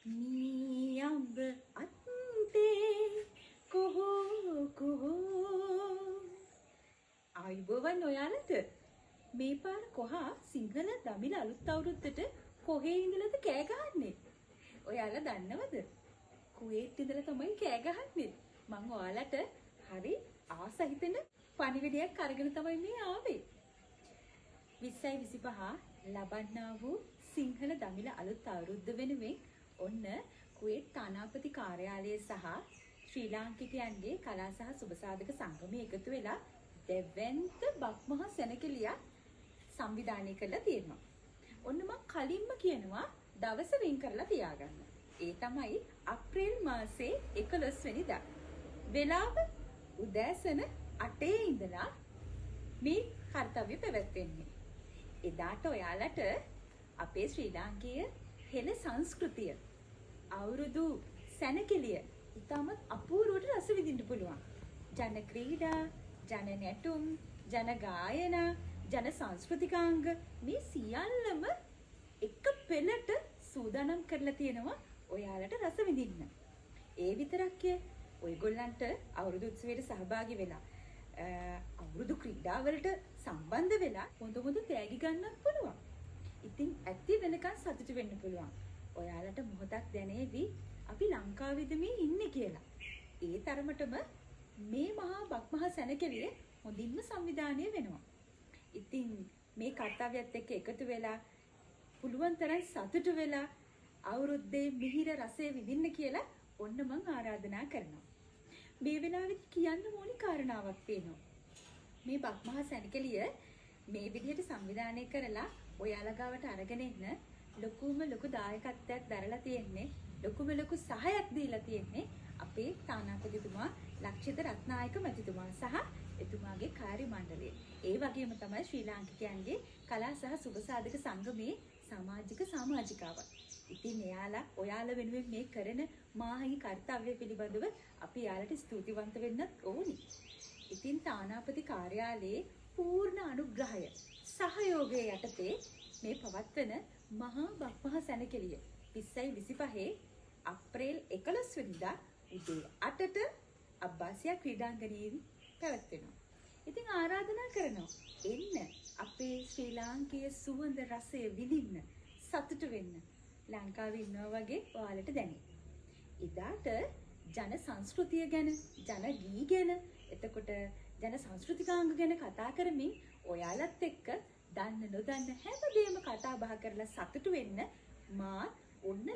නියඹ අත්තේ කොහො කොහො ආයිබෝවන් ඔයාලට මේ පාර කොහා සිංහල දමිළ අලුත් අවුරුද්දට කොහේ ඉඳලාද කෑ ගහන්නේ? ඔයාලා දන්නවද? කුවේට් ඉඳලා තමයි කෑ ගහන්නේ. මම ඔයාලට හරි ආස හිතෙන පණිවිඩයක් අරගෙන තමයි මේ ආවේ. 2025 ලබන්නා වූ සිංහල දමිළ අලුත් අවුරුද්ද වෙනුවෙන් ඔන්න කුවේට් තානාපති කාර්යාලය සහ ශ්‍රී ලාංකිකයන්ගේ කලා සහ සුබසාධක සංගමය එකතු වෙලා දෙවන්ත බක්මහා සැනකෙළියක් සංවිධානය කරලා තියෙනවා. ඔන්න මම කලින්ම කියනවා දවස වෙන් කරලා තියාගන්න. ඒ තමයි අප්‍රේල් මාසේ 11 වෙනිදා. වෙලාව උදෑසන 8 ඉඳලා මේ කාර්යය පැවැත්වෙන්නේ. එදාට ඔයාලට අපේ ශ්‍රී ලාංකීය හෙළ සංස්කෘතිය අවුරුදු සැනකෙළිය ඉතාමත් අපූර්වට රස විඳින්න පුළුවන්. ජන ක්‍රීඩා, ජන නැටුම්, ජන ගායනා, ජන සංස්කෘතිකාංග මේ සියල්ලම එක පෙළට සූදානම් කරලා තියෙනවා ඔයාලට රස විඳින්න. ඒ විතරක් ඔයගොල්ලන්ට අවුරුදු උත්සවයට සහභාගී වෙලා අවුරුදු ක්‍රීඩාවලට සම්බන්ධ වෙලා හොඳ තෑගි ගන්නත් පුළුවන්. ඉතින් ඇත්ති වෙනකන් සතුටු වෙන්න පුළුවන්. ඔයාලට මොහොතක් දැනේවි අපි ලංකාවේද මේ ඉන්නේ කියලා. ඒ තරමටම මේ මහා බක්මහා සැනකෙළිය හොඳින්ම සංවිධානය වෙනවා. ඉතින් මේ කාර්යයත් එක්ක එකතු වෙලා පුළුවන් තරම් සතුටු වෙලා අවුරුද්දේ මිහිර රසය විඳින්න කියලා ඔන්න මම ආරාධනා කරනවා. මේ වෙලාවෙදි කියන්න ඕනි කාරණාවක් තියෙනවා. මේ බක්මහා සැනකෙළිය මේ විදිහට සංවිධානය කරලා ඔයාලා ගාවට අරගෙන එන්න ලොකු දායකත්වයක් දරලා තියෙන්නේ, ලොකු සහායක් දීලා තියෙන්නේ අපේ තානාපතිතුමා ලක්ෂිත රත්නායක මැතිතුමා සහ එතුමාගේ කාර්ය මණ්ඩලය. ඒ වගේම තමයි ශ්‍රී ලාංකිකයන්ගේ කලා සහ සුබසාධක සංගමේ සමාජිකාවන්. ඉතින් ඔයාලා වෙනුවෙන් මේ කරන මාහි කාර්යය පිළිබඳව අපි යාලට ස්තුතිවන්ත වෙන්නත් ඕනි. ඉතින් තානාපති කාර්යාලයේ පූර්ණ අනුග්‍රහය සහයෝගය යටතේ මේ පවත්වන මහා බක්මහා සැනකෙළිය 2025 අප්‍රේල් 11 වෙනිදා උදේ 8ට අබ්බාසියා ක්‍රීඩාංගණයේ පැවැත්වෙනවා. ඉතින් ආරාධනා කරනවා එන්න අපේ ශ්‍රී ලාංකීය සුවඳ රසය විඳින්න, සතුටු වෙන්න. ලංකාවේ ඉන්නවා වගේ ඔයාලට දැනේ. එදාට ජන සංස්කෘතිය ගැන, ජන ගී ගැන, එතකොට ජන සංස්කෘතිකාංග ගැන කතා කරමින් ඔයාලත් එක්ක දන්න නොදන්න හැමදේම කතා බහ කරලා සතුටු වෙන්න මා ඔන්න